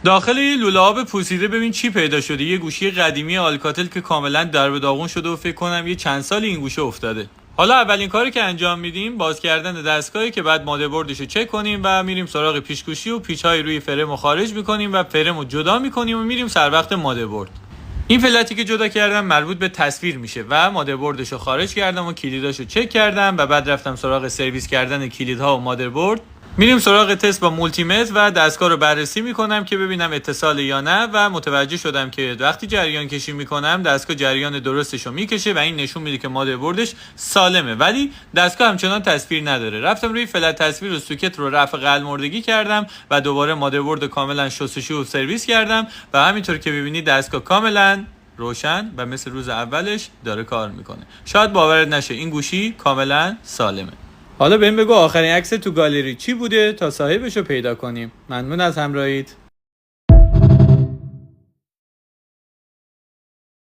داخل یه لوله آب پوسیده ببین چی پیدا شده. یه گوشی قدیمی آلکاتل که کاملا درب داغون شده و فکر کنم یه چند سالی این گوشه افتاده. حالا اولین کاری که انجام میدیم باز کردن دستگاهی که بعد مادربردش رو چک کنیم و میریم سراغ پیچ‌گوشی و پیچ‌های روی فرم رو خارج میکنیم و فرم رو جدا میکنیم و میریم سر وقت مادربرد. این فلتی که جدا کردم مربوط به تصویر میشه و مادربردش رو خارج کردم و کلیداشو چک کردم و بعد رفتم سراغ سرویس کردن کلیدها و مادربرد. میریم سراغ تست با مولتیمتر و دستگاه رو بررسی میکنم که ببینم اتصال یا نه و متوجه شدم که وقتی جریان کشی میکنم دستگاه جریان درستش رو میکشه و این نشون میده که مادربردش سالمه، ولی دستگاه همچنان تصویر نداره. رفتم روی فلت تصویر و سوکت رو رفع قلمردگی کردم و دوباره مادربرد کاملا شستشو و سرویس کردم و همینطور که ببینید دستگاه کاملا روشن و مثل روز اولش داره کار میکنه. شاید باورت نشه این گوشی کاملا سالمه. حالا بهم بگو آخرین عکس تو گالری چی بوده تا صاحبشو پیدا کنیم. ممنون از همراهیت.